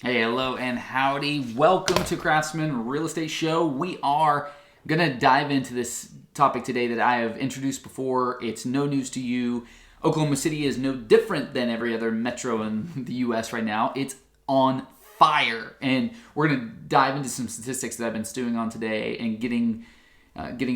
Hey, hello, and howdy. Welcome to Craftsman Real Estate Show. We are going to dive into this topic today that I have introduced before. It's no news to you. Oklahoma City is no different than every other metro in the U.S. right now. It's on fire, and we're going to dive into some statistics that I've been stewing on today and getting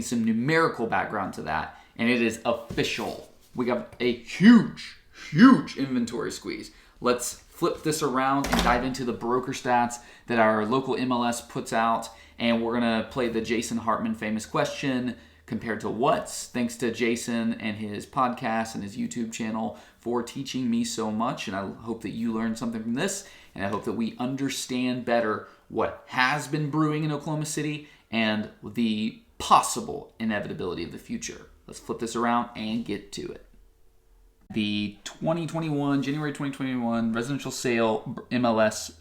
some numerical background to that. And it is official. We got a huge inventory squeeze. Let's flip this around and dive into the broker stats that our local MLS puts out. And we're going to play the Jason Hartman famous question, compared to what? Thanks to Jason and his podcast and his YouTube channel for teaching me so much. And I hope that you learned something from this. And I hope that we understand better what has been brewing in Oklahoma City and the possible inevitability of the future. Let's flip this around and get to it. The January 2021 residential sale MLS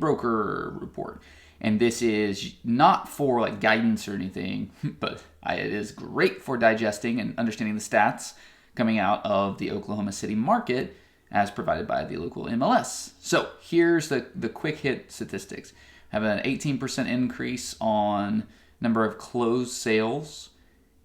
Broker report. And this is not for like guidance or anything, but it is great for digesting and understanding the stats coming out of the Oklahoma City market as provided by the local MLS. So here's the quick hit statistics. Have an 18% increase on number of closed sales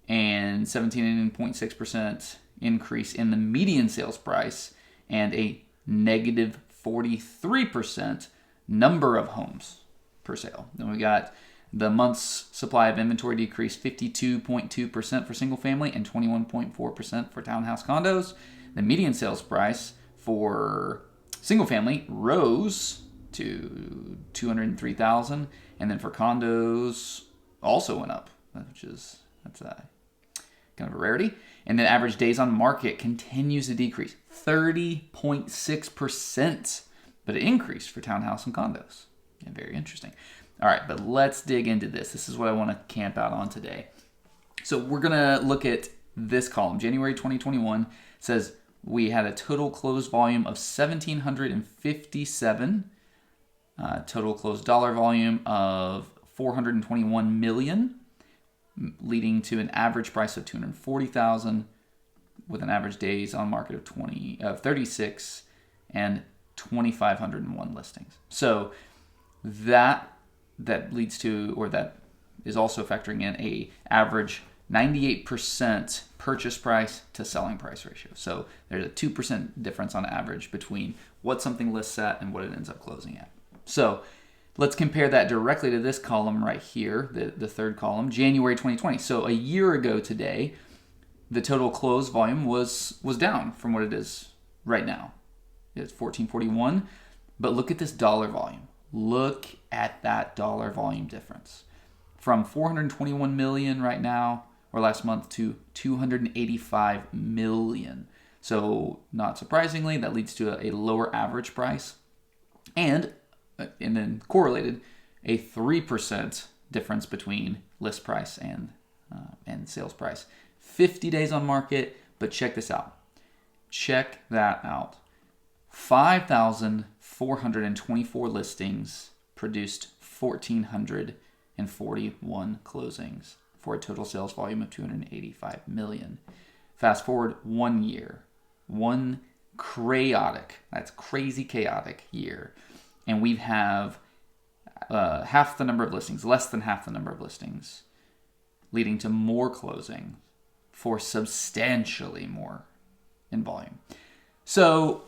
and 17.6% increase in the median sales price and a negative 43% number of homes per sale. Then we got the month's supply of inventory decreased 52.2% for single family and 21.4% for townhouse condos. The median sales price for single family rose to $203,000, and then for condos also went up, that's kind of a rarity. And then average days on market continues to decrease 30.6%, but it increased for townhouse and condos. Yeah, very interesting. All right, but let's dig into this. This is what I want to camp out on today. So we're going to look at this column. January 2021 says we had a total closed volume of 1,757, total closed dollar volume of 421 million, leading to an average price of $240,000 with an average days on market of 36 and 2,501 listings. So that leads to, or that is also factoring in a average 98% purchase price to selling price ratio. So there's a 2% difference on average between what something lists at and what it ends up closing at. So let's compare that directly to this column right here, the third column, January 2020. So a year ago today, the total closed volume was down from what it is right now. It's 1441, but look at this dollar volume. Look at that dollar volume difference. From 421 million right now, or last month, to 285 million. So not surprisingly, that leads to a lower average price. And then correlated, a 3% difference between list price and sales price. 50 days on market, but check this out. Check that out. 5,424 listings produced 1,441 closings for a total sales volume of 285 million. Fast forward 1 year, one crazy chaotic year. And we have half the number of listings, less than half the number of listings, leading to more closing for substantially more in volume. So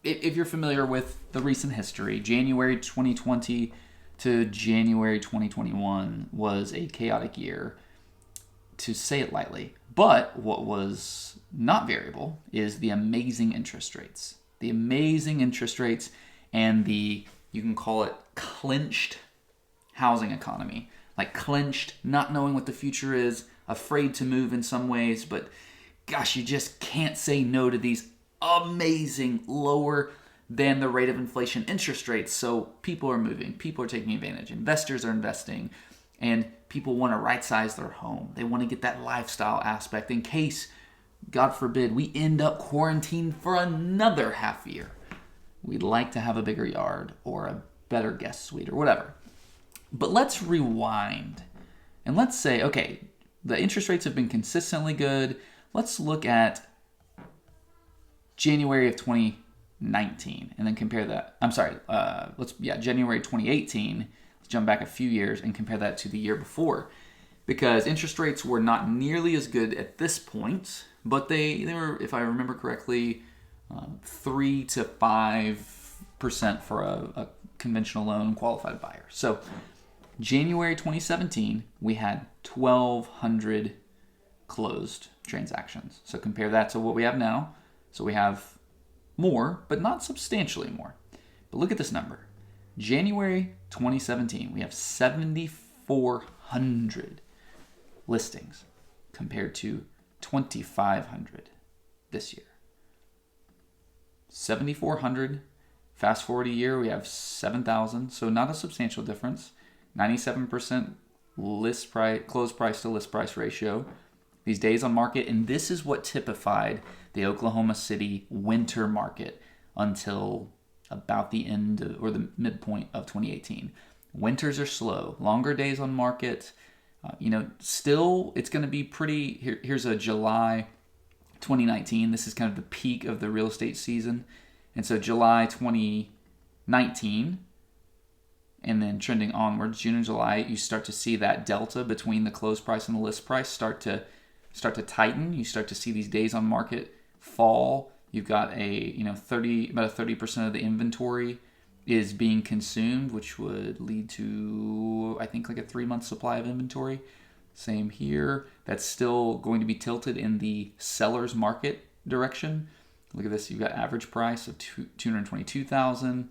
if you're familiar with the recent history, January 2020 to January 2021 was a chaotic year, to say it lightly. But what was not variable is the amazing interest rates. The amazing interest rates and you can call it clenched housing economy. Like clenched, not knowing what the future is, afraid to move in some ways, but gosh, you just can't say no to these amazing, lower than the rate of inflation interest rates. So people are moving, people are taking advantage, investors are investing, and people want to right-size their home. They want to get that lifestyle aspect in case, God forbid, we end up quarantined for another half year. We'd like to have a bigger yard or a better guest suite or whatever. But let's rewind and let's say, okay, the interest rates have been consistently good. Let's look at January of 2020 2019, and then compare that. January 2018. Let's jump back a few years and compare that to the year before, because interest rates were not nearly as good at this point, but they were, if I remember correctly, 3 to 5% for a conventional loan qualified buyer. So January 2017, we had 1,200 closed transactions. So compare that to what we have now. So we have more, but not substantially more. But look at this number. January 2017, we have 7,400 listings compared to 2,500 this year. 7,400. Fast forward a year, we have 7,000. So not a substantial difference. 97% list price, close price to list price ratio. These days on market, and this is what typified the Oklahoma City winter market until about the end or the midpoint of 2018. Winters are slow, longer days on market. Still it's going to be pretty. Here's a July 2019. This is kind of the peak of the real estate season, and so July 2019. And then trending onwards, June and July, you start to see that delta between the close price and the list price start to tighten. You start to see these days on market fall. You've got about a 30% of the inventory is being consumed, which would lead to, I think, like a 3-month supply of inventory. Same here. That's still going to be tilted in the seller's market direction. Look at this. You've got average price of $222,000.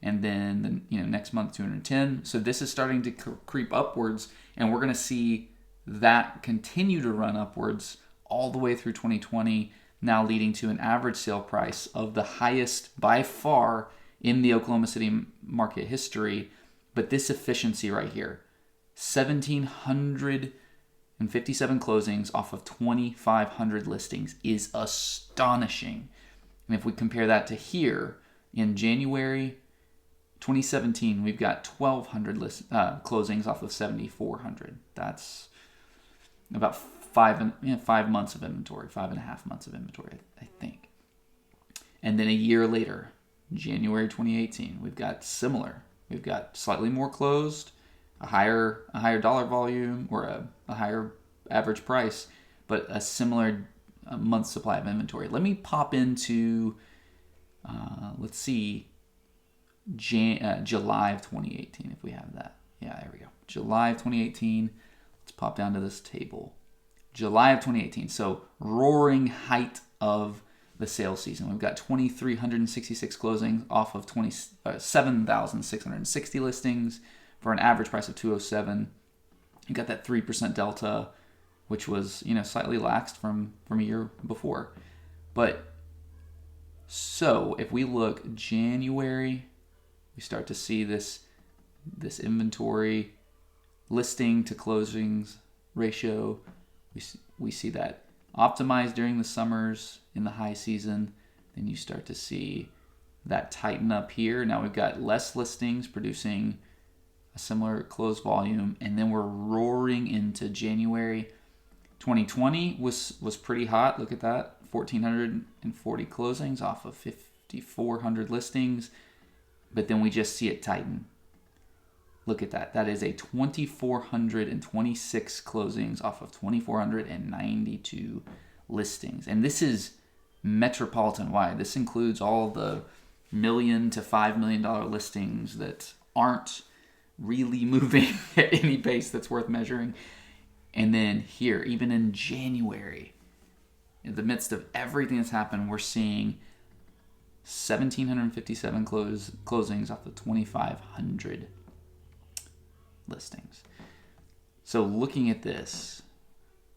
And then next month 210. So this is starting to creep upwards, and we're going to see that continue to run upwards all the way through 2020, now leading to an average sale price of the highest by far in the Oklahoma City market history. But this efficiency right here, 1,757 closings off of 2,500 listings is astonishing. And if we compare that to here in January 2017, we've got 1,200 closings off of 7,400. That's about 5 months of inventory, 5.5 months of inventory, I think. And then a year later, January 2018, we've got similar. We've got slightly more closed, a higher dollar volume, or a higher average price, but a similar month supply of inventory. Let me pop into, let's see, July of 2018, if we have that. Yeah, there we go. July of 2018. Let's pop down to this table. July of 2018. So roaring height of the sales season. We've got 2,366 closings off of 7,660 listings for an average price of $207. You got that 3% delta, which was slightly laxed from a year before. But so if we look January, we start to see this inventory listing to closings ratio. We see that optimized during the summers in the high season. Then you start to see that tighten up here. Now we've got less listings producing a similar close volume, and then we're roaring into January. 2020 was pretty hot. Look at that, 1,440 closings off of 5,400 listings. But then we just see it tighten. Look at that. That is a 2,426 closings off of 2,492 listings. And this is metropolitan wide. This includes all the $1 million to $5 million listings that aren't really moving at any pace that's worth measuring. And then here, even in January, in the midst of everything that's happened, we're seeing 1,757 closings off of 2,500 listings. So looking at this,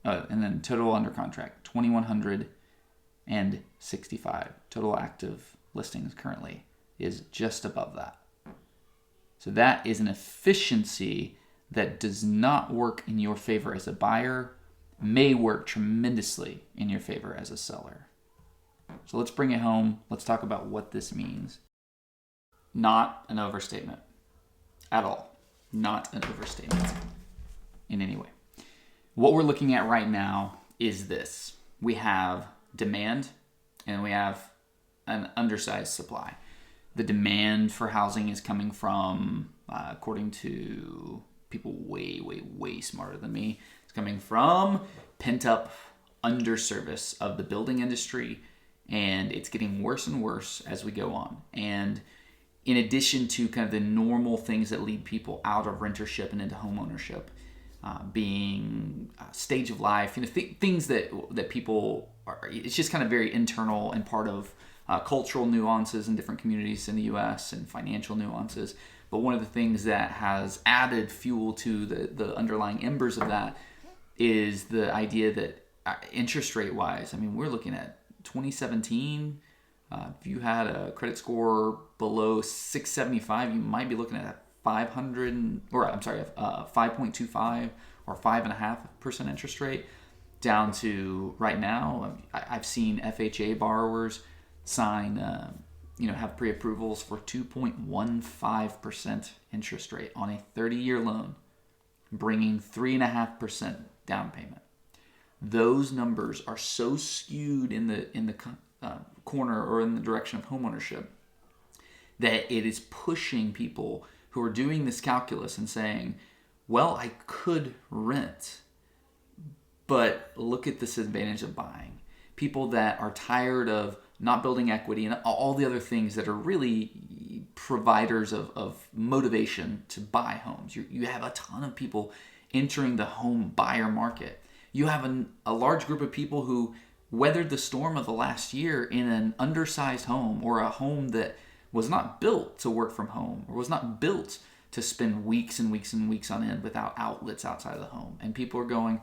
and then total under contract, 2,165. Total active listings currently is just above that. So that is an efficiency that does not work in your favor as a buyer, may work tremendously in your favor as a seller. So let's bring it home. Let's talk about what this means. Not an overstatement at all. Not an overstatement in any way. What we're looking at right now is this. We have demand and we have an undersized supply. The demand for housing is coming from, according to people way, way, way smarter than me, it's coming from pent-up underservice of the building industry, and it's getting worse and worse as we go on. And in addition to kind of the normal things that lead people out of rentership and into homeownership, being stage of life, things that people are, it's just kind of very internal and part of cultural nuances in different communities in the U.S. and financial nuances. But one of the things that has added fuel to the underlying embers of that is the idea that interest rate wise, I mean, we're looking at 2017. If you had a credit score below 675, you might be looking at 5.25 or 5.5% interest rate, down to right now. I've seen FHA borrowers sign, have pre-approvals for 2.15% interest rate on a 30-year loan, bringing 3.5% down payment. Those numbers are so skewed in the corner or in the direction of homeownership that it is pushing people who are doing this calculus and saying, well, I could rent, but look at this advantage of buying. People that are tired of not building equity and all the other things that are really providers of motivation to buy homes. You have a ton of people entering the home buyer market. You have a large group of people who weathered the storm of the last year in an undersized home, or a home that was not built to work from home, or was not built to spend weeks and weeks and weeks on end without outlets outside of the home. And people are going,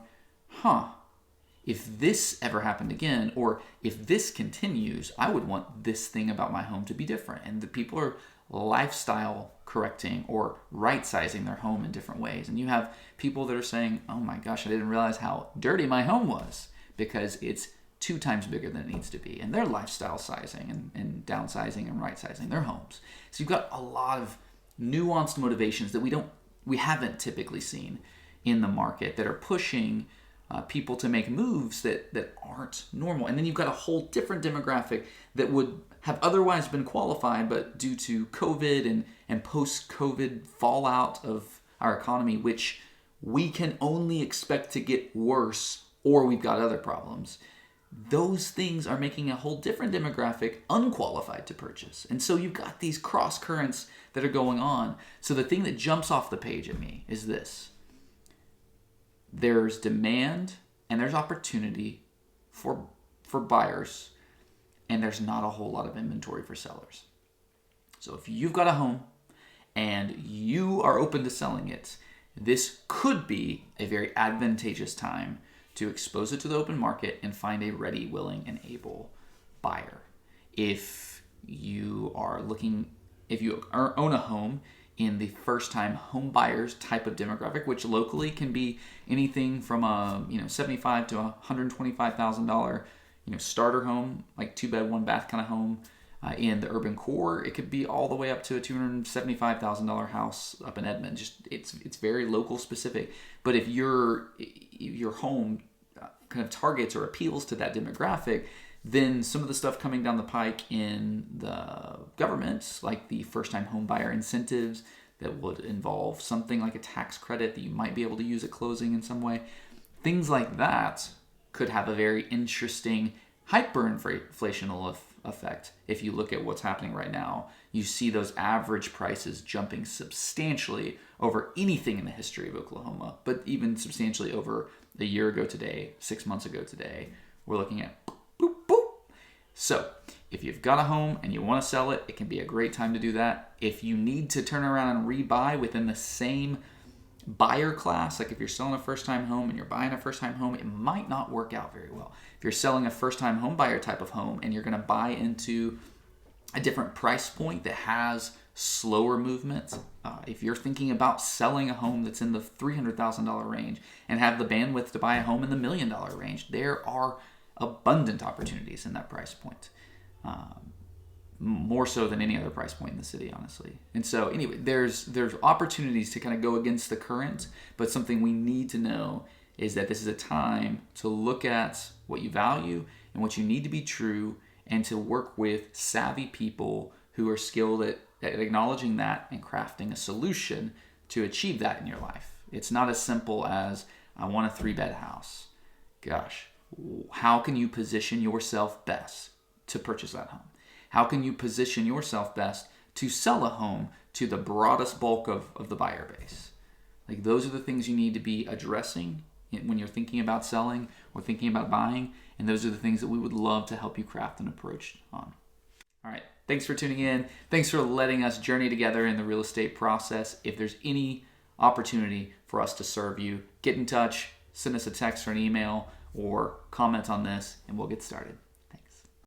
if this ever happened again, or if this continues, I would want this thing about my home to be different. And the people are lifestyle correcting or right-sizing their home in different ways. And you have people that are saying, oh my gosh, I didn't realize how dirty my home was because it's 2 times bigger than it needs to be. And they're lifestyle sizing and downsizing and right-sizing their homes. So you've got a lot of nuanced motivations that we haven't typically seen in the market that are pushing people to make moves that aren't normal. And then you've got a whole different demographic that would have otherwise been qualified, but due to COVID and post-COVID fallout of our economy, which we can only expect to get worse, or we've got other problems, those things are making a whole different demographic unqualified to purchase. And so you've got these cross currents that are going on. So the thing that jumps off the page at me is this. There's demand and there's opportunity for buyers, and there's not a whole lot of inventory for sellers. So if you've got a home and you are open to selling it, this could be a very advantageous time to expose it to the open market and find a ready, willing, and able buyer. If you own a home in the first-time home buyers type of demographic, which locally can be anything from a $75,000 to $125,000 starter home, like 2-bed 1-bath kind of home. In the urban core, it could be all the way up to a $275,000 house up in Edmond. Just it's very local specific. But if your home kind of targets or appeals to that demographic, then some of the stuff coming down the pike in the government, like the first-time home buyer incentives that would involve something like a tax credit that you might be able to use at closing in some way, things like that could have a very interesting hyperinflational effect. If you look at what's happening right now, you see those average prices jumping substantially over anything in the history of Oklahoma, but even substantially over a year ago today, 6 months ago today. We're looking at boop, boop. So if you've got a home and you want to sell it, it can be a great time to do that. If you need to turn around and rebuy within the same buyer class, like if you're selling a first-time home and you're buying a first-time home, it might not work out very well. If you're selling a first-time home buyer type of home and you're going to buy into a different price point that has slower movement, if you're thinking about selling a home that's in the $300,000 range and have the bandwidth to buy a home in the $1 million range, there are abundant opportunities in that price point. More so than any other price point in the city, honestly. And so anyway, there's opportunities to kind of go against the current, but something we need to know is that this is a time to look at what you value and what you need to be true and to work with savvy people who are skilled at acknowledging that and crafting a solution to achieve that in your life. It's not as simple as, I want a 3-bed house. Gosh, how can you position yourself best to purchase that home? How can you position yourself best to sell a home to the broadest bulk of the buyer base? Like, those are the things you need to be addressing when you're thinking about selling or thinking about buying, and those are the things that we would love to help you craft an approach on. All right, thanks for tuning in. Thanks for letting us journey together in the real estate process. If there's any opportunity for us to serve you, get in touch, send us a text or an email, or comment on this, and we'll get started.